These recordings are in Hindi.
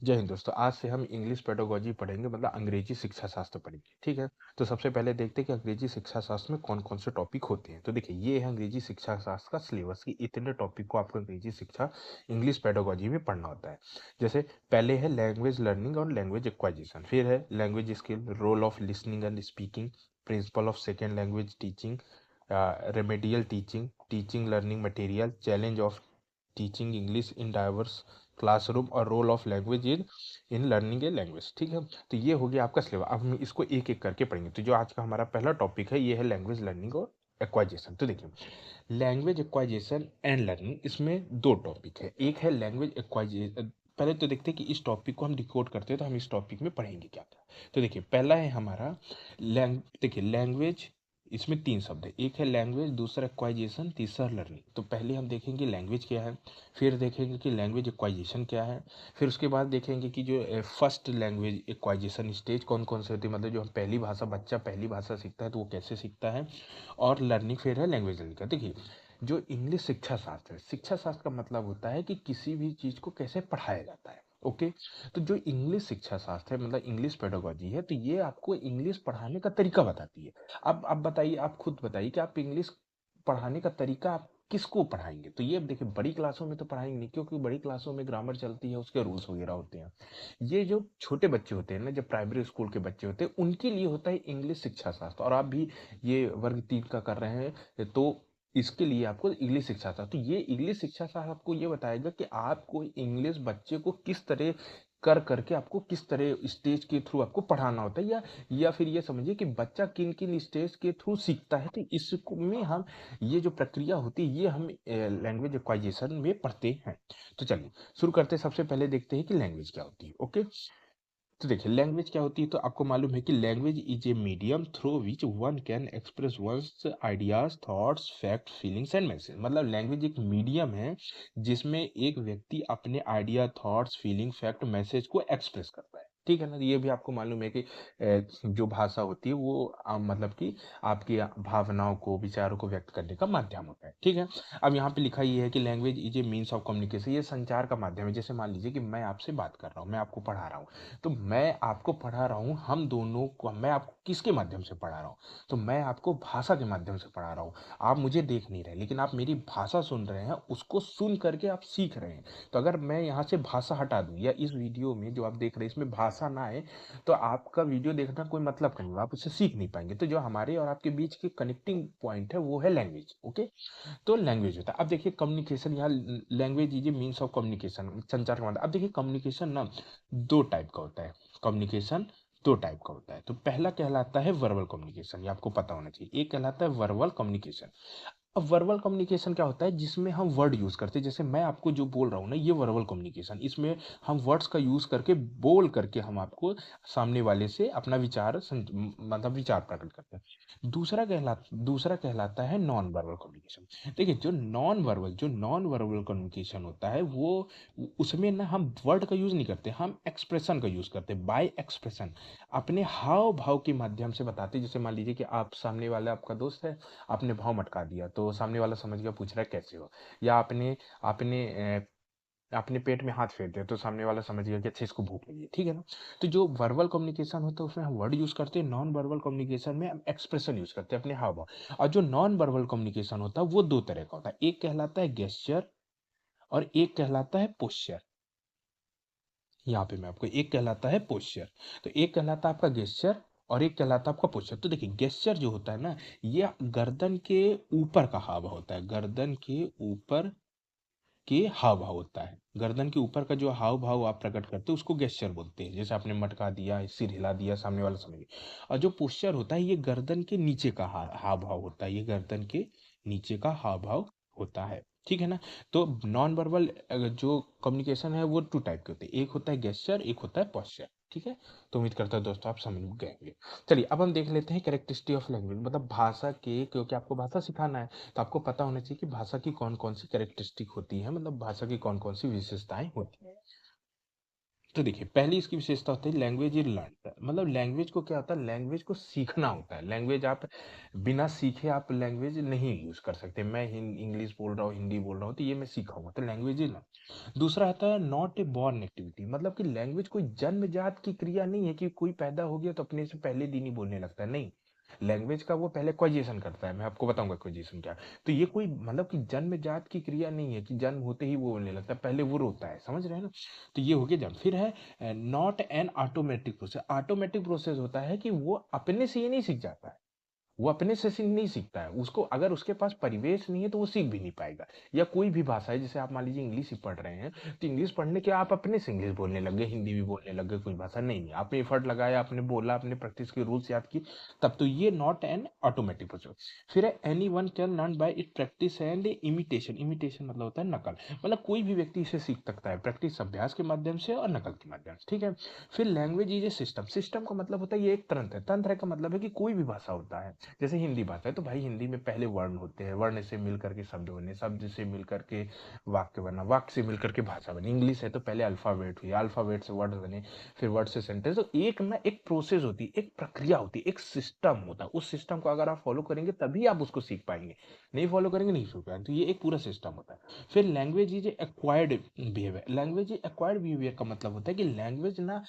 जय हिंद दोस्तों। आज से हम इंग्लिश पेडागोजी पढ़ेंगे, मतलब अंग्रेजी शिक्षा शास्त्र पढ़ेंगे। ठीक है, तो सबसे पहले देखते हैं कि अंग्रेजी शिक्षा शास्त्र में कौन कौन से टॉपिक होते हैं। तो देखिए, ये है अंग्रेजी शिक्षा शास्त्र का सिलेबस की इतने टॉपिक को आपको अंग्रेजी शिक्षा इंग्लिश पेडागोजी में पढ़ना होता है। जैसे पहले है लैंग्वेज लर्निंग और लैंग्वेज एक्वाइजिशन, फिर है language skill, role of listening and speaking, principle of second language teaching, remedial teaching, teaching learning material, challenge of teaching English in diverse classroom और role of language in learning a language. ठीक है, तो ये हो गया आपका सिलेबस। अब हम इसको एक एक करके पढ़ेंगे। तो जो आज का हमारा पहला टॉपिक है, ये है लैंग्वेज लर्निंग और एक्वाइजेशन। तो देखिए, लैंग्वेज एक्वाइजेशन एंड लर्निंग, इसमें दो टॉपिक है। एक है लैंग्वेज एक्वाइजेशन। पहले तो देखते हैं कि इस टॉपिक को हम डिकोड करते हैं, तो हम इस टॉपिक में पढ़ेंगे क्या क्या। तो देखिए, पहला है हमारा देखिए लैंग्वेज, इसमें तीन शब्द है। एक है लैंग्वेज, दूसरा एक्वाइजेशन, तीसरा लर्निंग। तो पहले हम देखेंगे लैंग्वेज क्या है, फिर देखेंगे कि लैंग्वेज एक्वाइजेशन क्या है, फिर उसके बाद देखेंगे कि जो फर्स्ट लैंग्वेज एक्वाइजेशन स्टेज कौन कौन से होती है, मतलब जो हम पहली भाषा, बच्चा पहली भाषा सीखता है तो वो कैसे सीखता है, और लर्निंग फिर है लैंग्वेज लर्निंग का। देखिए, जो इंग्लिश शिक्षा शास्त्र है, शिक्षा शास्त्र का मतलब होता है कि किसी भी चीज़ को कैसे पढ़ाया जाता है। ओके, तो जो इंग्लिश शिक्षा शास्त्र है, मतलब इंग्लिश पेडागोजी है, तो ये आपको इंग्लिश पढ़ाने का तरीका बताती है। अब बताइए, आप खुद बताइए कि आप इंग्लिश पढ़ाने का तरीका आप किसको पढ़ाएंगे। तो ये अब देखिए, बड़ी क्लासों में तो पढ़ाएंगे नहीं, क्योंकि बड़ी क्लासों में ग्रामर चलती है, उसके रूल्स वगैरह होते हैं। ये जो छोटे बच्चे होते हैं ना, जब प्राइमरी स्कूल के बच्चे होते हैं, उनके लिए होता है इंग्लिश शिक्षा शास्त्र। और आप भी ये वर्ग 3 का कर रहे हैं, तो इसके लिए आपको इंग्लिश शिक्षा शास्त्र, तो ये इंग्लिश शिक्षा शास्त्र आपको ये बताएगा कि आपको इंग्लिश बच्चे को किस तरह कर करके, आपको किस तरह स्टेज के थ्रू आपको पढ़ाना होता है, या फिर ये समझिए कि बच्चा किन किन स्टेज के थ्रू सीखता है। तो इसमें हम, ये जो प्रक्रिया होती है, ये हम लैंग्वेज एक्वाइजेशन में पढ़ते हैं। तो चलिए शुरू करते हैं। सबसे पहले देखते हैं कि लैंग्वेज क्या होती है। ओके, तो देखिए लैंग्वेज क्या होती है। तो आपको मालूम है कि language is a medium through which one can express once ideas, thoughts, fact, feelings and message. मतलब लैंग्वेज एक मीडियम है जिसमें एक व्यक्ति अपने idea, thoughts, feeling, fact, message को एक्सप्रेस करता है। ठीक है ना, ये भी आपको मालूम है कि जो भाषा होती है वो मतलब कि आपकी भावनाओं को, विचारों को व्यक्त करने का माध्यम होता है। ठीक है, अब यहाँ पे लिखा ये है कि language is a means of communication, ये संचार का माध्यम है। जैसे मान लीजिए कि मैं आपसे बात कर रहा हूँ, मैं आपको पढ़ा रहा हूँ, तो मैं आपको पढ़ा रहा हूँ, हम दोनों को, मैं आपको किसके माध्यम से पढ़ा रहा हूँ, तो मैं आपको भाषा के माध्यम से पढ़ा रहा हूँ। आप मुझे देख नहीं रहे, लेकिन आप मेरी भाषा सुन रहे हैं, उसको सुन करके आप सीख रहे हैं। तो अगर मैं यहाँ से भाषा हटा दूँ, या इस वीडियो में जो आप देख रहे हैं इसमें भाषा ना आए, तो आपका वीडियो देखना कोई मतलब का नहीं होगा, आप उससे सीख नहीं पाएंगे। तो जो हमारे और आपके बीच के कनेक्टिंग पॉइंट है, वो है लैंग्वेज। ओके, तो लैंग्वेज होता है। अब देखिए कम्युनिकेशन, यहाँ language is a means of communication, संचार का मतलब। अब देखिए कम्युनिकेशन ना दो टाइप का होता है। कम्युनिकेशन दो टाइप का होता है। तो पहला कहलाता है वर्बल कम्युनिकेशन, ये आपको पता होना चाहिए। एक कहलाता है वर्बल कम्युनिकेशन। अब वर्बल कम्युनिकेशन क्या होता है, जिसमें हम वर्ड यूज करते हैं। जैसे मैं आपको जो बोल रहा हूँ ना, ये वर्बल कम्युनिकेशन, इसमें हम वर्ड्स का यूज करके, बोल करके हम आपको सामने वाले से अपना विचार मतलब विचार प्रकट करते हैं। दूसरा कहलाता है नॉन वर्बल कम्युनिकेशन। देखिए, जो नॉन वर्बल कम्युनिकेशन होता है, वो उसमें ना हम वर्ड का यूज नहीं करते, हम एक्सप्रेशन का यूज करते हैं। बाय एक्सप्रेशन, अपने हाव भाव के माध्यम से बताते हैं। जैसे मान लीजिए कि आप, सामने वाला आपका दोस्त है, आपने भाव मटका दिया, तो सामने वाला समझ गया, पूछ रहा है कैसे हो। या आपने आपने अपने पेट में हाथ फेर दिया, तो सामने वाला समझ गया कि अच्छा इसको भूख लगी है। ठीक है ना, तो जो वर्बल कम्युनिकेशन होता है उसमें हम वर्ड यूज करते हैं, नॉन वर्बल कम्युनिकेशन में हम एक्सप्रेशन यूज करते हैं, अपने हाव भाव। और जो नॉन वर्बल कम्युनिकेशन होता है वो दो तरह का होता है। एक कहलाता है गेस्चर और एक कहलाता है पोस्चर। यहाँ पे मैं आपको, एक कहलाता है पोस्चर, तो एक कहलाता है आपका गेस्चर और एक कहलाता है आपका पोस्चर। तो देखिए, गेस्चर जो होता है ना, ये गर्दन के ऊपर का हाव होता है, गर्दन के ऊपर के हाव भाव होता है। गर्दन के ऊपर का जो हाव भाव आप प्रकट करते हो उसको गेस्चर बोलते हैं। जैसे आपने मटका दिया, सिर हिला दिया, सामने वाला समझ गया। और जो पोस्चर होता है, ये गर्दन के नीचे का हाव भाव होता है, ये गर्दन के नीचे का हाव भाव होता है। ठीक है ना, तो नॉन वर्बल जो कम्युनिकेशन है वो टू टाइप के होते हैं, एक होता है गेस्चर, एक होता है पोस्चर। ठीक है, तो उम्मीद करता हूँ दोस्तों आप समझ गए होंगे। चलिए अब हम देख लेते हैं कैरेक्टरिस्टिक ऑफ लैंग्वेज, मतलब भाषा के, क्योंकि आपको भाषा सिखाना है, तो आपको पता होना चाहिए कि भाषा की कौन कौन सी कैरेक्टरिस्टिक होती है, मतलब भाषा की कौन कौन सी विशेषताएं होती हैं। तो देखिए पहली इसकी विशेषता होती है लैंग्वेज इज लर्न, मतलब लैंग्वेज को क्या होता है, लैंग्वेज को सीखना होता है। लैंग्वेज आप बिना सीखे आप लैंग्वेज नहीं यूज कर सकते। मैं इंग्लिश बोल रहा हूँ, हिंदी बोल रहा हूँ, तो ये मैं सीखा हूँ, तो लैंग्वेज इज लर्न। दूसरा आता है नॉट ए बॉर्न एक्टिविटी, मतलब कि लैंग्वेज कोई जन्मजात की क्रिया नहीं है कि कोई पैदा हो गया तो अपने से पहले दिन ही बोलने लगता है, नहीं। लैंग्वेज का वो पहले क्वाइजेशन करता है, मैं आपको बताऊंगा क्वाइजेशन क्या है। तो ये कोई मतलब कि जन्मजात की क्रिया नहीं है कि जन्म होते ही वो बोलने लगता है, पहले वो रोता है, समझ रहे हैं ना। तो ये हो गया जन्म। फिर है not an automatic process. Automatic process होता है कि वो अपने से ये नहीं सीख जाता है, वो अपने से नहीं सीखता है, उसको अगर उसके पास परिवेश नहीं है तो वो सीख भी नहीं पाएगा। या कोई भी भाषा है, जैसे आप मान लीजिए इंग्लिश ही पढ़ रहे हैं, तो इंग्लिश पढ़ने के आप अपने से इंग्लिश बोलने लग गए, हिंदी भी बोलने लग गए, कोई भाषा नहीं है, आपने एफर्ट लगाया, आपने बोला, आपने प्रैक्टिस के रूल्स याद की, तब तो ये नॉट एन ऑटोमेटिक प्रोसेस। फिर है any one can learn by it practice and imitation. Imitation मतलब होता है नकल, मतलब कोई भी व्यक्ति इसे सीख सकता है प्रैक्टिस, अभ्यास के माध्यम से और नकल के माध्यम से, ठीक है। फिर language is a system. System का मतलब होता है ये एक तंत्र है। तंत्र का मतलब है कि कोई भी भाषा होता है, जैसे हिंदी भाषा है तो भाई हिंदी में पहले वर्ण होते हैं, वर्ण से मिल करके शब्द बने, शब्द से मिल करके वाक्य बना, वाक्य से मिल करके भाषा बनी। इंग्लिश है तो पहले अल्फाबेट हुई, अल्फाबेट से वर्ड बने, फिर वर्ड से सेंटेंस। तो एक ना एक प्रोसेस होती है, एक प्रक्रिया होती है, एक सिस्टम होता है। उस सिस्टम को अगर आप फॉलो करेंगे तभी आप उसको सीख पाएंगे, नहीं फॉलो करेंगे नहीं सीख पाएंगे। तो ये एक पूरा सिस्टम होता है। फिर language is acquired behaviour. Language acquired behaviour का मतलब होता है कि लैंग्वेज ना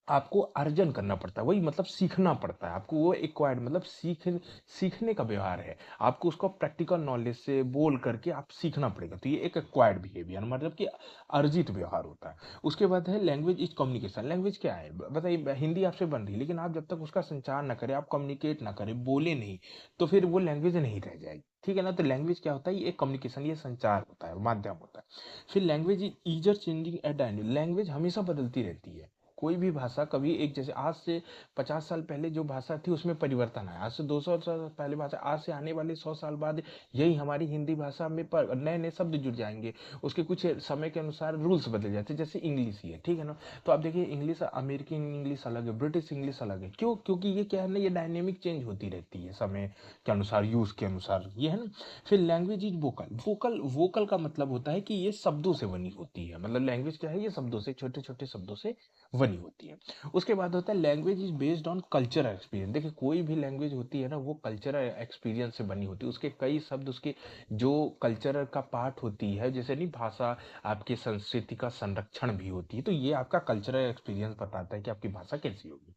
आपको अर्जन करना पड़ता है, वही मतलब सीखना पड़ता है आपको, वो एक्वायर्ड मतलब सीखने का व्यवहार है। आपको उसको प्रैक्टिकल नॉलेज से बोल करके आप सीखना पड़ेगा, तो ये एक एक्वायर्ड बिहेवियर मतलब कि अर्जित व्यवहार होता है। उसके बाद है लैंग्वेज इज कम्युनिकेशन। लैंग्वेज क्या है बताइए, हिंदी आपसे बन रही है लेकिन आप जब तक उसका संचार ना करें, आप कम्युनिकेट ना करें, बोले नहीं, तो फिर वो लैंग्वेज नहीं रह जाएगी, ठीक है ना। तो लैंग्वेज क्या होता है, ये एक कम्युनिकेशन, ये संचार होता है, माध्यम होता है। फिर language is eager changing at time. Language हमेशा बदलती रहती है, कोई भी भाषा कभी एक जैसे आज से 50 साल पहले जो भाषा थी उसमें परिवर्तन आया, आज से 200 साल पहले भाषा, आज से आने वाले 100 साल बाद यही हमारी हिंदी भाषा में पर नए नए शब्द जुड़ जाएंगे, उसके कुछ समय के अनुसार रूल्स बदल जाते हैं, जैसे इंग्लिश ही है, ठीक है ना। तो आप देखिए इंग्लिश, अमेरिकन इंग्लिश अलग है, ब्रिटिश इंग्लिश अलग है, क्यों, क्योंकि ये क्या है ना, ये डायनेमिक चेंज होती रहती है समय के अनुसार, यूज के अनुसार, ये है ना। फिर language is vocal. Vocal vocal का मतलब होता है कि ये शब्दों से बनी होती है, मतलब लैंग्वेज क्या है, ये शब्दों से, छोटे छोटे शब्दों से बनी होती है। उसके बाद होता है language is based on cultural experience. देखिए कोई भी लैंग्वेज होती है ना, वो कल्चरल एक्सपीरियंस से बनी होती है, उसके कई शब्द उसके जो कल्चरल का पार्ट होती है, जैसे नहीं भाषा आपकी संस्कृति का संरक्षण भी होती है, तो ये आपका कल्चरल एक्सपीरियंस बताता है कि आपकी भाषा कैसी होगी।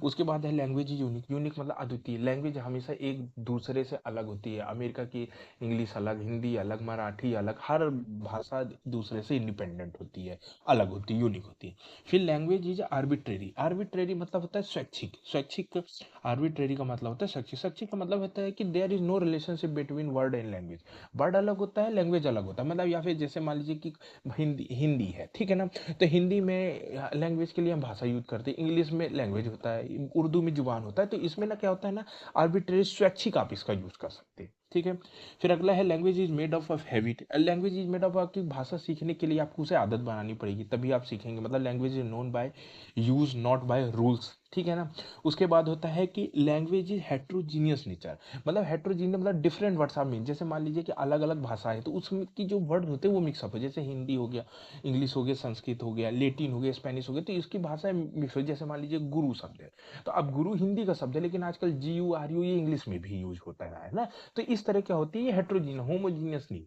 उसके बाद है लैंग्वेज इज यूनिक। यूनिक मतलब अद्वितीय। लैंग्वेज हमेशा एक दूसरे से अलग होती है, अमेरिका की इंग्लिश अलग, हिंदी अलग, मराठी अलग, हर भाषा दूसरे से इंडिपेंडेंट होती है, अलग होती है, यूनिक होती है। फिर लैंग्वेज इज आर्बिट्रेरी। आर्बिट्रेरी मतलब होता है स्वैच्छिक। स्वैच्छिक, आर्बिट्रेरी का मतलब होता है स्वैच्छिक। स्वैच्छिक का मतलब होता है कि there is no relationship between word and language. Word अलग होता है, लैंग्वेज अलग होता है, मतलब या फिर जैसे मान लीजिए कि हिंदी हिंदी है, ठीक है ना, तो हिंदी में लैंग्वेज के लिए हम भाषा यूज करते हैं, इंग्लिश में लैंग्वेज होता है, उर्दू में जुबान होता है, तो इसमें ना क्या होता है ना, आर्बिट्रेरी स्वैच्छिक आप इसका यूज कर सकते हैं, ठीक है। फिर अगला है language is made of habit. Language is made of, आपकी भाषा सीखने के लिए आपको उसे आदत बनानी पड़ेगी तभी आप सीखेंगे, मतलब language is known by use not by rules, ठीक है ना। उसके बाद होता है कि लैंग्वेज इज हेट्रोजीनियस नेचर। मतलब हेट्रोजीनियस मतलब डिफरेंट वर्ड्स आर मीन, जैसे मान लीजिए कि अलग अलग भाषा है तो उसमें की जो वर्ड होते हैं वो मिक्सअप हो, जैसे हिंदी हो गया, इंग्लिश हो गया, संस्कृत हो गया, लेटिन हो गया, स्पेनिश हो गया, तो इसकी भाषा मिक्स हो। जैसे मान लीजिए गुरु शब्द है, तो अब गुरु हिंदी का शब्द है लेकिन आजकल GURU ये इंग्लिश में भी यूज होता है ना। तो इस तरह क्या होती है, हेट्रोजीनियस, होमोजीनियस नहीं।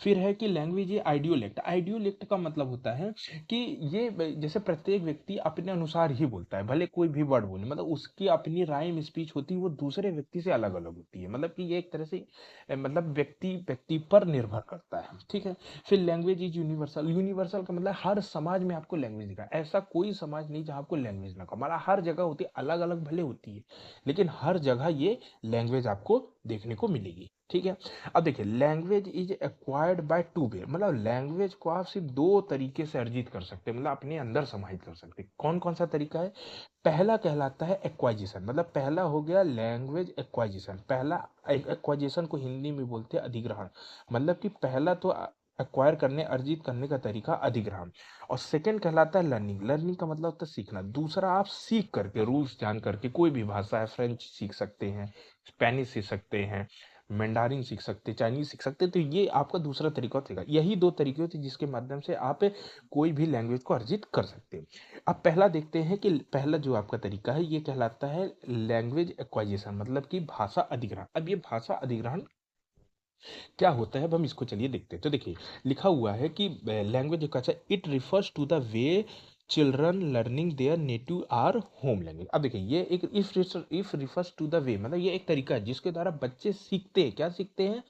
फिर है कि लैंग्वेज ये आइडियोलेक्ट। आइडियोलेक्ट का मतलब होता है कि ये जैसे प्रत्येक व्यक्ति अपने अनुसार ही बोलता है, भले कोई भी वर्ड बोले, मतलब उसकी अपनी राइम स्पीच होती है, वो दूसरे व्यक्ति से अलग अलग होती है, मतलब कि ये एक तरह से मतलब व्यक्ति व्यक्ति पर निर्भर करता है, ठीक है। फिर लैंग्वेज इज यूनिवर्सल। यूनिवर्सल का मतलब हर समाज में आपको लैंग्वेज दिखा, ऐसा कोई समाज नहीं जहाँ आपको लैंग्वेज ना, मतलब हर जगह होती है, अलग अलग भले होती है लेकिन हर जगह ये लैंग्वेज आपको देखने को मिलेगी, ठीक है। अब देखिए language is acquired by two way, मतलब लैंग्वेज को आप सिर्फ दो तरीके से अर्जित कर सकते हैं, मतलब अपने अंदर समाहित कर सकते हैं। कौन कौन सा तरीका है, पहला कहलाता है एक्वाजिशन, मतलब पहला हो गया लैंग्वेज एक्वाजिशन। पहला एक्वाजिशन को हिंदी में बोलते हैं अधिग्रहण, मतलब कि पहला तो एक्वायर करने, अर्जित करने का तरीका अधिग्रहण। और सेकंड कहलाता है लर्निंग। लर्निंग का मतलब होता है सीखना, दूसरा आप सीख करके, रूल्स जान करके, कोई भी भाषा है, फ्रेंच सीख सकते हैं, स्पेनिश सीख सकते हैं, मैंडारिन सीख सकते, चाइनीज़ सीख सकते। तो ये आपका दूसरा तरीका होता है। यही 2 तरीके होते हैं जिसके माध्यम से आप कोई भी लैंग्वेज को अर्जित कर सकते हैं। अब पहला देखते हैं कि पहला जो आपका तरीका है ये कहलाता है लैंग्वेज एक्वाजिशन, मतलब कि भाषा अधिग्रहण। अब ये भाषा अधिग्रहण क्या होता है, अब हम इसको चलिए देखते हैं। तो देखिए लिखा हुआ है कि language acquisition it refers to the way children learning their native or home language. अब देखिए ये एक it refers to the way, मतलब ये एक तरीका है जिसके द्वारा बच्चे सीखते हैं, क्या सीखते हैं,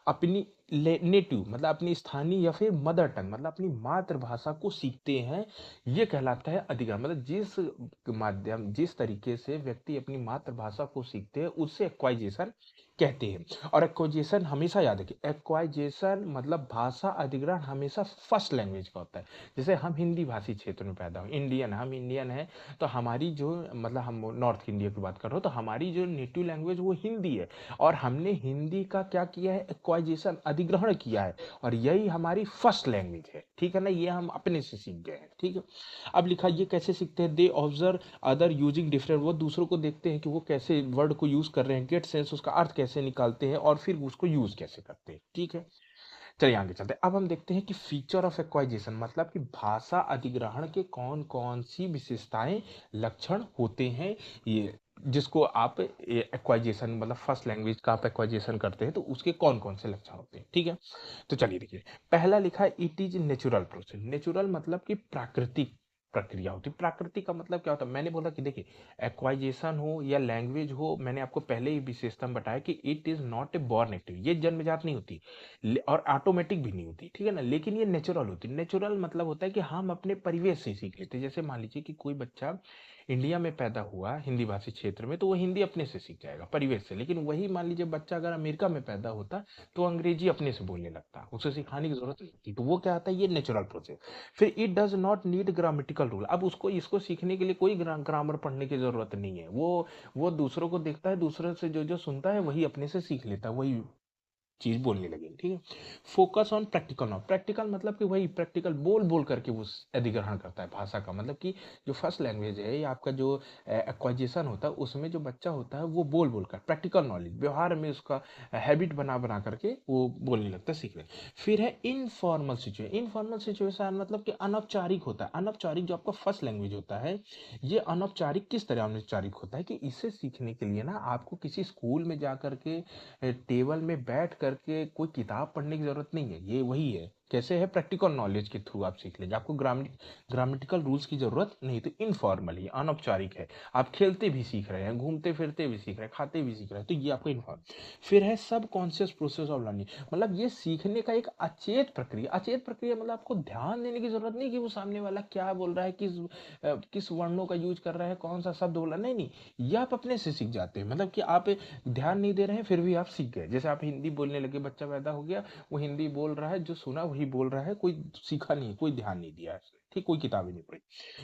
अपनी नेटिव मतलब अपनी स्थानीय या फिर मदर टंग मतलब अपनी मातृभाषा को सीखते हैं। ये कहलाता है अधिग्रहण, मतलब जिस तरीके से व्यक्ति अपनी मातृभाषा को सीखते हैं उससे एक्वाइजेशन कहते हैं। और एक्वाइजेशन हमेशा याद रखिए, एक्वाइजेशन मतलब भाषा अधिग्रहण हमेशा फर्स्ट लैंग्वेज का होता है। जैसे हम हिंदी भाषी क्षेत्र में पैदा हुए, हम इंडियन हैं, तो हमारी जो मतलब हम नॉर्थ इंडिया की बात कर रहे हो, तो हमारी जो नेटिव लैंग्वेज वो हिंदी है, और हमने हिंदी का क्या किया है, एक्वाइजेशन अधिग्रहण किया है, और यही हमारी फर्स्ट लैंग्वेज है। ठीक है ना, ये हम अपने से सीख गए हैं। ठीक है, अब लिखा ये कैसे सीखते हैं, they observe other using different, वो दूसरों को देखते हैं कि वो कैसे वर्ड को यूज कर रहे हैं, गेट सेंस उसका अर्थ कैसे निकालते हैं और फिर उसको यूज कैसे करते हैं। ठीक है, चलिए आगे चलते हैं। अब हम देखते हैं कि फीचर ऑफ एक्वाइजेशन मतलब कि भाषा अधिग्रहण के कौन कौन सी विशेषताएं लक्षण होते हैं, ये जिसको आप एक्वाइजेशन मतलब फर्स्ट लैंग्वेज का आप एक्वाइजेशन करते हैं तो उसके कौन कौन से लक्षण होते हैं। ठीक है, तो चलिए देखिए, पहला लिखा है it is natural process. Natural मतलब कि प्राकृतिक प्रक्रिया होती है। प्राकृतिक का मतलब क्या होता है, मैंने बोला कि देखिए एक्वाइजेशन हो या लैंग्वेज हो, मैंने आपको पहले ही विशेषता में बताया कि it is not a born active, ये जन्मजात नहीं होती और ऑटोमेटिक भी नहीं होती। ठीक है ना, लेकिन ये नेचुरल होती है। नेचुरल मतलब होता है कि हम अपने परिवेश से सीख लेते हैं। जैसे मान लीजिए कि कोई बच्चा इंडिया में पैदा हुआ हिंदी भाषी क्षेत्र में, तो वो हिंदी अपने से सीख जाएगा परिवेश से। लेकिन वही मान लीजिए बच्चा अगर अमेरिका में पैदा होता तो अंग्रेजी अपने से बोलने लगता, उसे सिखाने की जरूरत नहीं थी। तो वो क्या आता है, ये नेचुरल प्रोसेस। फिर it does not need grammatical rule, अब उसको इसको सीखने के लिए कोई ग्रामर पढ़ने की जरूरत नहीं है। वो दूसरों को देखता है, दूसरों से जो जो सुनता है वही अपने से सीख लेता है, वही चीज बोलने लगे। ठीक है, focus on practical not, practical मतलब कि वही प्रैक्टिकल बोल बोल करके वो अधिग्रहण करता है भाषा का। मतलब कि जो फर्स्ट लैंग्वेज है या आपका जो एक्वाइजेशन होता है उसमें जो बच्चा होता है वो बोल बोल कर प्रैक्टिकल नॉलेज व्यवहार में उसका हैबिट बना बना करके वो बोलने लगता है, सीख रहे। फिर है इनफॉर्मल सिचुएशन। इनफॉर्मल सिचुएशन मतलब कि अनौपचारिक होता है। अनौपचारिक जो आपका फर्स्ट लैंग्वेज होता है, ये अनौपचारिक किस तरह अनौपचारिक होता है कि इसे सीखने के लिए ना आपको किसी स्कूल में जा करके टेबल में बैठ करके कोई किताब पढ़ने की जरूरत नहीं है। ये वही है, कैसे है, प्रैक्टिकल नॉलेज के थ्रू आप सीख लेंगे, आपको ग्रामेटिकल रूल्स की जरूरत नहीं। तो इनफॉर्मल ही अनौपचारिक है, आप खेलते भी सीख रहे हैं, घूमते फिरते भी सीख रहे हैं, खाते भी सीख रहे हैं, तो ये आपको इनफॉर्म। फिर है सब कॉन्शियस प्रोसेस ऑफ लर्निंग, मतलब ये सीखने का एक अचेत प्रक्रिया। अचेत प्रक्रिया मतलब आपको ध्यान देने की जरूरत नहीं कि वो सामने वाला क्या बोल रहा है, किस वर्णों का यूज कर रहा है, कौन सा शब्द बोल रहा है, नहीं नहीं, ये आप अपने से सीख जाते हैं। मतलब कि आप ध्यान नहीं दे रहे हैं फिर भी आप सीख गए। जैसे आप हिंदी बोलने लगे, बच्चा पैदा हो गया, वो हिंदी बोल रहा है, जो सुना वही बोल रहा है, कोई सीखा नहीं, कोई ध्यान नहीं दिया है, ठीक, कोई किताब ही नहीं पढ़ी।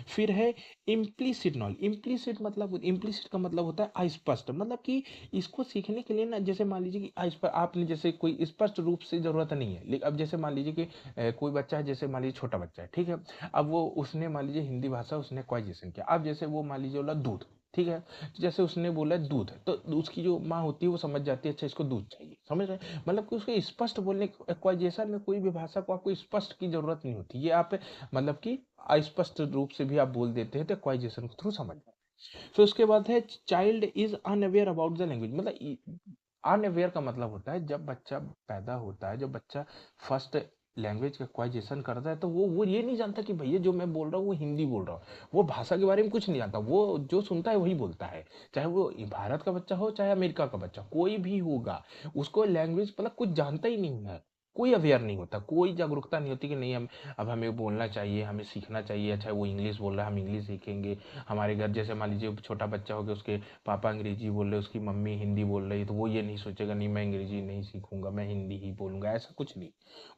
फिर है इम्प्लीसिट नॉलेज। इम्प्लीसिट का मतलब होता है अस्पष्ट, मतलब कि इसको सीखने के लिए ना, जैसे मान लीजिए कि आपने जैसे कोई स्पष्ट रूप से जरूरत नहीं है, लेकिन अब जैसे मान लीजिए कि कोई बच्चा है, जैसे मान लीजिए छोटा बच्चा है, ठीक है, अब वो उसने मान लीजिए हिंदी भाषा उसने क्वाइजेशन किया। अब जैसे वो मान लीजिए बोला दूध, ठीक है, तो जैसे उसने बोला दूध है, तो उसकी जो माँ होती है वो समझ जाती है अच्छा इसको दूध चाहिए, समझ रहे हैं? मतलब कि उसको स्पष्ट बोलने, एक्वाइजेशन में कोई भी भाषा को आपको स्पष्ट की जरूरत नहीं होती, ये आप मतलब कि अस्पष्ट रूप से भी आप बोल देते हैं तो एक्वाइजेशन के थ्रू समझ जाते हैं। फिर उसके बाद है child is unaware about the language, मतलब अनअवेयर का मतलब होता है जब बच्चा पैदा होता है, जब बच्चा फर्स्ट लैंग्वेज का एक्वाइजेशन करता है, तो वो ये नहीं जानता कि भैया जो मैं बोल रहा हूँ वो हिंदी बोल रहा हूँ। वो भाषा के बारे में कुछ नहीं जानता, वो जो सुनता है वही बोलता है। चाहे वो भारत का बच्चा हो चाहे अमेरिका का बच्चा, कोई भी होगा, उसको लैंग्वेज मतलब कुछ जानता ही नहीं है, कोई अवेयर नहीं होता, कोई जागरूकता नहीं होती कि नहीं हम अब हमें बोलना चाहिए, हमें सीखना चाहिए। अच्छा वो इंग्लिश बोल रहा है, हम इंग्लिश सीखेंगे। हमारे घर जैसे मान लीजिए छोटा बच्चा हो गया, उसके पापा अंग्रेजी बोल रहे, उसकी मम्मी हिंदी बोल रही, तो वो ये नहीं सोचेगा नहीं मैं अंग्रेजी नहीं सीखूंगा, मैं हिंदी ही बोलूंगा, ऐसा कुछ नहीं,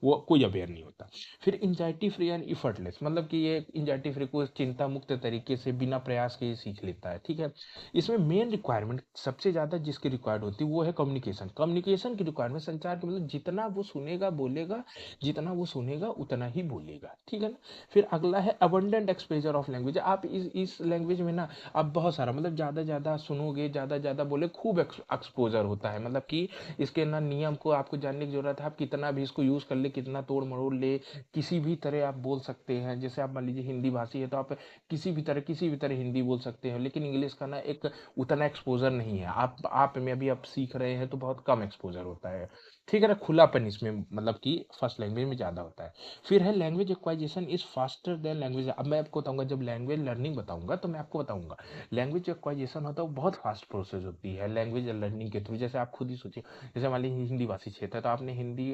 वो कोई अवेयर नहीं होता। फिर एंजाइटी फ्री एंड इफर्टलेस, मतलब कि ये एंजाइटी फ्री को चिंता मुक्त तरीके से बिना प्रयास के सीख लेता है। ठीक है, इसमें मेन रिक्वायरमेंट सबसे ज्यादा जिसकी रिक्वायर्ड होती है वो है कम्युनिकेशन। कम्युनिकेशन की रिक्वायरमेंट, संचार की, मतलब जितना वो सुनेगा सुनेगा बोलेगा, जितना वो सुनेगा उतना ही बोलेगा, ठीक है ना। फिर अगला है अबंडेंट एक्सपोजर ऑफ लैंग्वेज। आप इस लैंग्वेज में ना आप बहुत सारा मतलब ज़्यादा ज़्यादा सुनोगे, ज़्यादा ज़्यादा बोले, खूब एक्सपोजर होता है, मतलब कि इसके ना नियम को आपको जानने की जरूरत है। आप कितना भी इसको यूज़ कर ले, कितना तोड़ मरोड़ ले, किसी भी तरह आप बोल सकते हैं। जैसे आप मान लीजिए हिंदी भाषी है तो आप किसी भी तरह हिंदी बोल सकते हैं, लेकिन इंग्लिश का ना एक उतना एक्सपोजर नहीं है। आप में अभी आप सीख रहे हैं तो बहुत कम एक्सपोजर होता है, ठीक है ना। खुलापन इसमें मतलब कि फर्स्ट लैंग्वेज में ज़्यादा होता है। फिर है language acquisition is faster than language. अब मैं आपको बताऊंगा, जब लैंग्वेज लर्निंग बताऊंगा तो मैं आपको बताऊंगा लैंग्वेज एक्वाइजेशन होता है वो बहुत फास्ट प्रोसेस होती है लैंग्वेज लर्निंग के थ्रू। जैसे आप खुद ही सोचिए, जैसे मान लीजिए हिंदी भाषी क्षेत्र है तो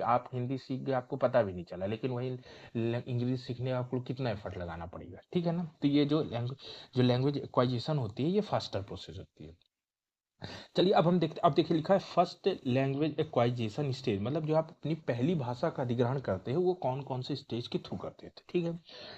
आप हिंदी सीख गए, आपको पता भी नहीं चला, लेकिन वही इंग्लिश सीखने में आपको कितना एफर्ट लगाना पड़ेगा, ठीक है ना। तो ये जो लैंग्वेज एक्वाइजेशन होती है ये फास्टर प्रोसेस होती है। चलिए अब हम देखते, अब देखिए लिखा है फर्स्ट लैंग्वेज एक्वाइजेशन स्टेज, मतलब जो आप अपनी पहली भाषा का अधिग्रहण करते हैं वो कौन कौन से स्टेज के थ्रू करते थे, ठीक है।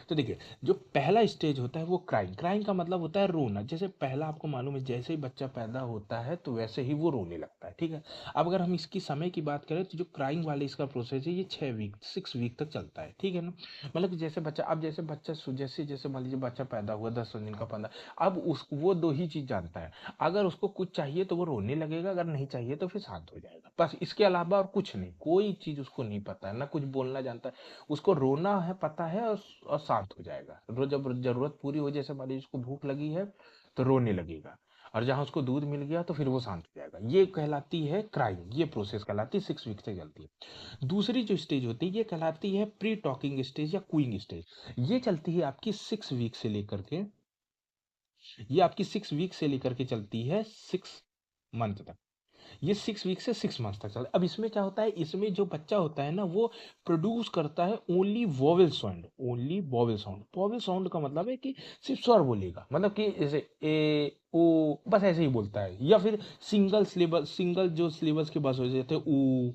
तो देखिए जो पहला स्टेज होता है वो क्राइंग। क्राइंग का मतलब होता है रोना। जैसे पहला आपको मालूम है, जैसे ही बच्चा पैदा होता है तो वैसे ही वो रोने लगता है, ठीक है। अब अगर हम इसकी समय की बात करें तो जो क्राइंग वाले इसका प्रोसेस है ये 6 वीक 6 वीक तक चलता है, ठीक है ना। मतलब कि जैसे बच्चा, अब जैसे बच्चा जैसे जैसे मान लीजिए बच्चा पैदा हुआ 10 दिन का 15, अब उस वो दो ही चीज जानता है। अगर उसको कुछ चाहिए तो वो रोने लगेगा, अगर नहीं चाहिए तो फिर शांत हो जाएगा, बस इसके अलावा और कुछ नहीं, कोई चीज उसको नहीं पता है, ना कुछ बोलना जानता है। उसको रोना है पता है, और शांत हो जाएगा। जब जरूरत पूरी हो, जैसे मान लीजिए उसको भूख लगी है तो रोने लगेगा, और जहां उसको दूध मिल गया तो फिर वो शांत हो जाएगा। ये कहलाती है क्राइंग, ये प्रोसेस कहलाती है 6 वीक से चलती है। दूसरी जो स्टेज होती है ये कहलाती है प्री टॉकिंग स्टेज या क्यूइंग स्टेज। ये चलती है आपकी 6 वीक से लेकर के, ये आपकी 6 वीक से लेकर के चलती है 6 मंथ तक। ये 6 वीक से 6 मंथ तक चलता है। अब इसमें क्या होता है, इसमें जो बच्चा होता है ना वो प्रोड्यूस करता है only vowel sound, only vowel sound. Vowel sound का मतलब है कि सिर्फ स्वर बोलेगा, मतलब कि जैसे ए ओ बस ऐसे ही बोलता है, या फिर सिंगल जो सिलेबस के बस हो जाते हैं ऊ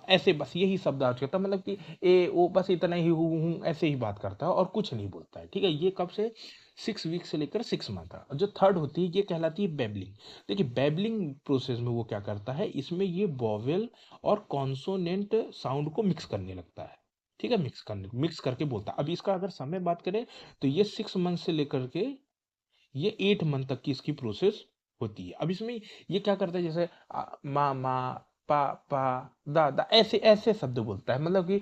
ऐसे, बस यही शब्द आ चुका था, मतलब कि ए ओ बस इतना ही हूँ ऐसे ही बात करता है और कुछ नहीं बोलता है, ठीक है। ये कब से 6 वीक से लेकर 6 मंथ तक। जो थर्ड होती है ये कहलाती है बेबलिंग। देखिए बेबलिंग प्रोसेस में वो क्या करता है, इसमें ये वोवेल और कॉन्सोनेंट साउंड को मिक्स करने लगता है, ठीक है। मिक्स करके बोलता है। अब इसका अगर समय बात करें तो ये 6 मंथ से लेकर के ये 8 मंथ तक की इसकी प्रोसेस होती है। अब इसमें ये क्या करता है, जैसे माँ माँ पा पा दा दा ऐसे ऐसे शब्द बोलता है, मतलब कि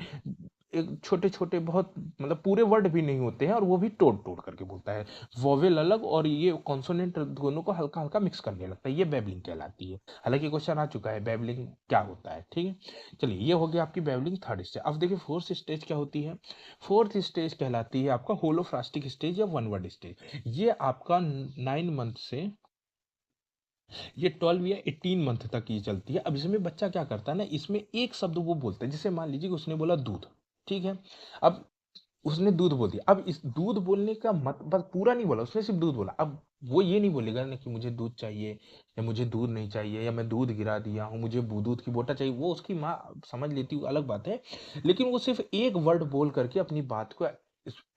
एक छोटे छोटे बहुत, मतलब पूरे वर्ड भी नहीं होते हैं, और वो भी तोड़ तोड़ करके बोलता है। वोवेल अलग और ये कॉन्सोनेंट दोनों को हल्का हल्का मिक्स करने लगता है, ये बेबलिंग कहलाती है। हालांकि क्वेश्चन आ चुका है बेबलिंग क्या होता है, ठीक है। चलिए ये हो गया आपकी बेबलिंग थर्ड स्टेज। अब देखिए फोर्थ स्टेज क्या होती है। फोर्थ स्टेज कहलाती है आपका होलोफ्रास्टिक स्टेज या वन वर्ड स्टेज। ये आपका 9 मंथ से ये 12 या 18 मंथ तक ये चलती है। अब इसमें बच्चा क्या करता है ना, इसमें एक शब्द वो बोलता है, जैसे मान लीजिए कि उसने बोला दूध, ठीक है। अब उसने दूध बोल दिया, अब इस दूध बोलने का मत बस पूरा नहीं बोला, उसने सिर्फ दूध बोला। अब वो ये नहीं बोलेगा ना कि मुझे दूध चाहिए या मुझे दूध नहीं चाहिए या मैं दूध गिरा दिया हूँ मुझे दूध की बोतल चाहिए, वो उसकी माँ समझ लेती है अलग बात है, लेकिन वो सिर्फ एक वर्ड बोल करके अपनी बात को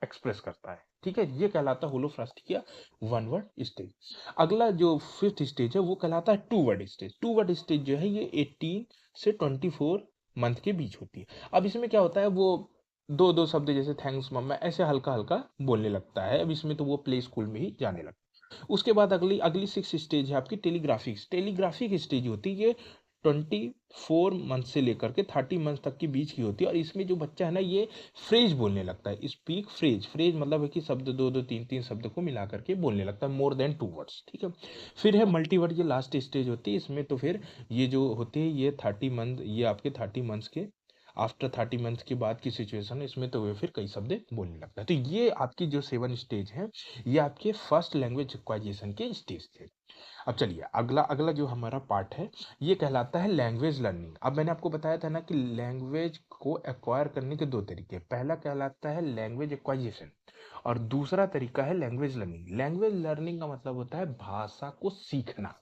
एक्सप्रेस करता है, ठीक है। ये कहलाता है होलोफ्रास्टिक या वन वर्ड स्टेज। अगला जो फिफ्थ स्टेज है वो कहलाता है two word stage. Two word stage जो है ये 18 से 24 मंथ के बीच होती है। अब इसमें क्या होता है, वो दो दो शब्द जैसे थैंक्स मम्मा ऐसे हल्का हल्का बोलने लगता है। अब इसमें तो वो प्ले स्कूल में ही जाने लगता है। उसके बाद अगली अगली 6 स्टेज है आपकी टेलीग्राफिक। टेलीग्राफिक स्टेज होती है ये 24 मंथ से लेकर के 30 मंथ तक के बीच की होती है, और इसमें जो बच्चा है ना ये फ्रेज बोलने लगता है। स्पीक फ्रेज, फ्रेज मतलब है कि शब्द दो दो तीन तीन शब्द को मिला करके बोलने लगता है, मोर देन 2 वर्ड्स, ठीक है। फिर है मल्टीवर्ड, ये लास्ट स्टेज होती है। इसमें तो फिर ये जो होती है ये 30 मंथ, ये आपके 30 मंथ्स के आफ्टर 30 मंथ के बाद की सिचुएशन है, इसमें तो वे फिर कई शब्द बोलने लगता है। तो ये आपकी जो 7 स्टेज है ये आपके फर्स्ट लैंग्वेज एक्वाइजेशन के स्टेज थे। अब चलिए अगला अगला जो हमारा पार्ट है ये कहलाता है लैंग्वेज लर्निंग। अब मैंने आपको बताया था ना कि लैंग्वेज को एक्वायर करने के दो तरीके, पहला कहलाता है लैंग्वेज एक्वाइजेशन और दूसरा तरीका है लैंग्वेज लर्निंग। लैंग्वेज लर्निंग का मतलब होता है भाषा को सीखना।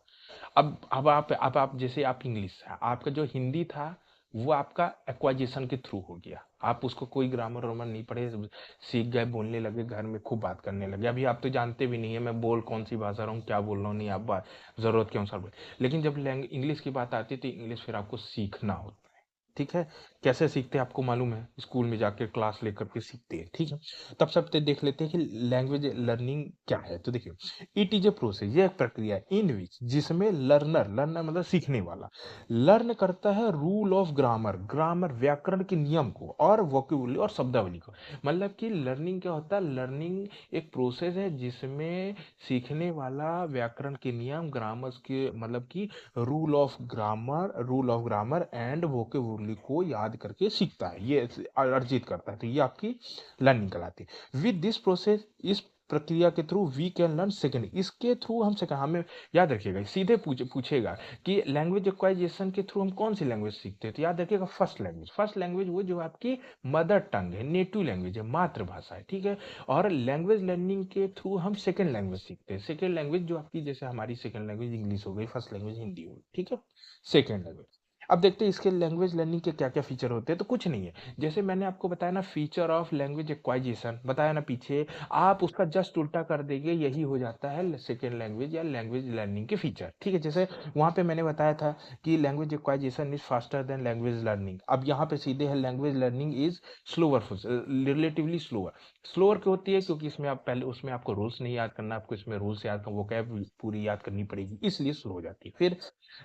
अब आप जैसे आप इंग्लिश है, आपका जो हिंदी था वो आपका एक्वाइजेशन के थ्रू हो गया। आप उसको कोई ग्रामर वामर नहीं पढ़े, सीख गए, बोलने लगे, घर में खूब बात करने लगे। अभी आप तो जानते भी नहीं है मैं बोल कौन सी भाषा रहा हूँ, क्या बोल रहा हूँ, नहीं आप बात जरूरत के अनुसार बोले। लेकिन जब इंग्लिश की बात आती है तो इंग्लिश फिर आपको सीखना होता है, ठीक है। कैसे सीखते हैं आपको मालूम है, स्कूल में जाके क्लास लेकर के सीखते हैं, ठीक है। तब सबसे देख लेते हैं कि लैंग्वेज लर्निंग क्या है। तो देखिए, इट इज ए प्रोसेस, ये एक प्रक्रिया है इन विच, जिसमें लर्नर, लर्नर मतलब सीखने वाला, लर्न करता है रूल ऑफ ग्रामर, ग्रामर व्याकरण के नियम को, और वोकेबुलरी और शब्दावली को। मतलब कि लर्निंग क्या होता है, लर्निंग एक प्रोसेस है जिसमें सीखने वाला व्याकरण के नियम, ग्रामर के मतलब कि rule of grammar and vocabulary को याद करके सीखता है, ये अर्जित करता है। तो ये आपकी लर्निंग कहलाती है। विद दिस प्रोसेस, इस प्रक्रिया के through we can learn second, इसके थ्रू हम सेकंड, हमें याद रखिएगा, सीधे पूछेगा कि लैंग्वेज एक्वाइजेशन के थ्रू हम कौन सी लैंग्वेज सीखते हैं। तो याद रखिएगा फर्स्ट लैंग्वेज, फर्स्ट लैंग्वेज वो जो आपकी मदर टंग है, नेटिव लैंग्वेज है, मातृभाषा है, ठीक है। और लैंग्वेज लर्निंग के थ्रू हम सेकेंड लैंग्वेज सीखते हैं, सेकेंड लैंग्वेज जो आपकी, जैसे हमारी सेकेंड लैंग्वेज इंग्लिश हो गई, फर्स्ट लैंग्वेज हिंदी हो गई, ठीक है, सेकेंड लैंग्वेज। अब देखते हैं इसके लैंग्वेज लर्निंग के क्या क्या फीचर होते हैं। तो कुछ नहीं है, जैसे मैंने आपको बताया ना, फीचर ऑफ लैंग्वेज एक्वाइजेशन बताया ना पीछे, आप उसका जस्ट उल्टा कर देंगे, यही हो जाता है सेकेंड लैंग्वेज या लैंग्वेज लर्निंग के फीचर, ठीक है। जैसे वहां पे मैंने बताया था कि language acquisition is faster than language learning, अब यहाँ पे सीधे है language learning is slower, relatively slower. Slower क्यों होती है, क्योंकि इसमें आप पहले, उसमें आपको रूल्स नहीं याद करना, आपको इसमें रूल्स याद करना, वोकैब पूरी याद करनी पड़ेगी, इसलिए स्लो हो जाती है। फिर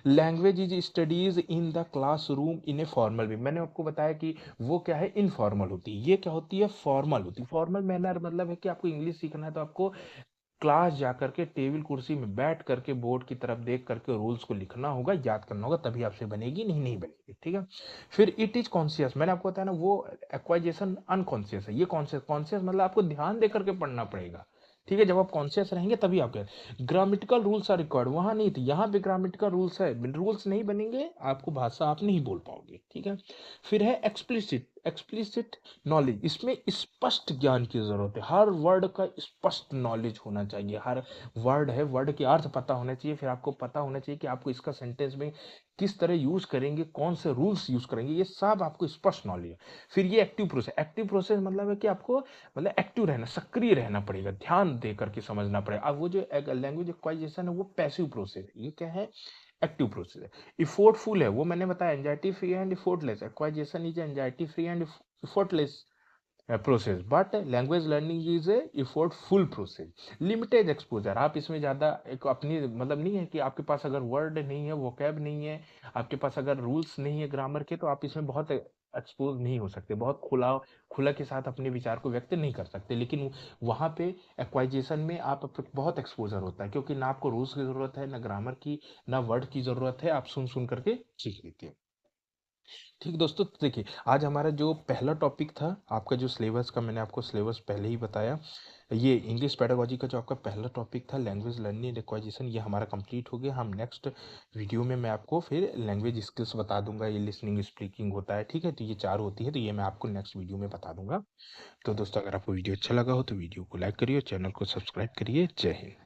language is studies in the classroom in a formal way, मैंने आपको बताया कि वो क्या है, इनफॉर्मल होती है, ये क्या होती है, फॉर्मल होती है। फॉर्मल मैनर मतलब है कि आपको इंग्लिश सीखना है तो आपको क्लास जाकर के टेबल कुर्सी में बैठ करके बोर्ड की तरफ देख करके रूल्स को लिखना होगा, याद करना होगा, तभी आपसे बनेगी, नहीं नहीं बनेगी, ठीक है। फिर इट इज कॉन्शियस, मैंने आपको बताया ना, वो एक्वाइजेशन अनकॉन्शियस है, ये कॉन्शियस, कॉन्शियस मतलब आपको ध्यान दे करके पढ़ना पड़ेगा, ठीक है। जब आप कॉन्शियस रहेंगे तभी आप ग्रामेटिकल रूल्स आर रिक्वायर्ड, वहां नहीं थे, यहाँ पे ग्रामेटिकल रूल्स है, रूल्स नहीं बनेंगे आपको भाषा आप नहीं बोल पाओगे, ठीक है। फिर है एक्सप्लिसिट, एक्सप्लिसिट नॉलेज, इसमें स्पष्ट ज्ञान की जरूरत है, हर वर्ड का स्पष्ट नॉलेज होना चाहिए, हर वर्ड है, वर्ड के अर्थ पता होना चाहिए, फिर आपको पता होना चाहिए कि आपको इसका सेंटेंस में किस तरह यूज करेंगे, कौन से रूल्स यूज करेंगे, ये सब आपको स्पष्ट नॉलेज है। फिर ये एक्टिव प्रोसेस, एक्टिव प्रोसेस मतलब है कि आपको मतलब एक्टिव रहना, सक्रिय रहना पड़ेगा, ध्यान दे करके समझना पड़ेगा। अब वो जो लैंग्वेज एक्वाइजेशन है वो पैसिव प्रोसेस है, ये क्या है, एक्टिव प्रोसेस है। इफोर्टफुल है, वो मैंने बताया anxiety free and effortless, acquisition is anxiety free and effortless process, but language learning is a effortful process. Limited exposure, आप इसमें ज़्यादा एक अपनी मतलब नहीं है कि आपके पास अगर वर्ड नहीं है, वोकैब नहीं है, आपके पास अगर रूल्स नहीं है ग्रामर के, तो आप इसमें बहुत एक्सपोज नहीं हो सकते, बहुत खुला खुला के साथ अपने विचार को व्यक्त नहीं कर सकते। लेकिन वहाँ पे एक्वाइजेशन में आप बहुत एक्सपोजर होता है, क्योंकि ना आपको रूल्स की ज़रूरत है, ना ग्रामर की, ना वर्ड की ज़रूरत है, आप सुन सुन करके सीख लेते हैं। ठीक दोस्तों, तो देखिए आज हमारा जो पहला टॉपिक था, आपका जो सिलेबस का, मैंने आपको सिलेबस पहले ही बताया, ये इंग्लिश पेडागोजी का जो आपका पहला टॉपिक था लैंग्वेज लर्निंग एक्वाइजेशन, ये हमारा कंप्लीट हो गया। हम नेक्स्ट वीडियो में मैं आपको फिर लैंग्वेज स्किल्स बता दूंगा, ये लिसनिंग स्पीकिंग होता है, ठीक है, तो ये चार होती है, तो ये मैं आपको नेक्स्ट वीडियो में बता दूंगा। तो दोस्तों, अगर आपको वीडियो अच्छा लगा हो तो वीडियो को लाइक करिए, चैनल को सब्सक्राइब करिए। जय हिंद।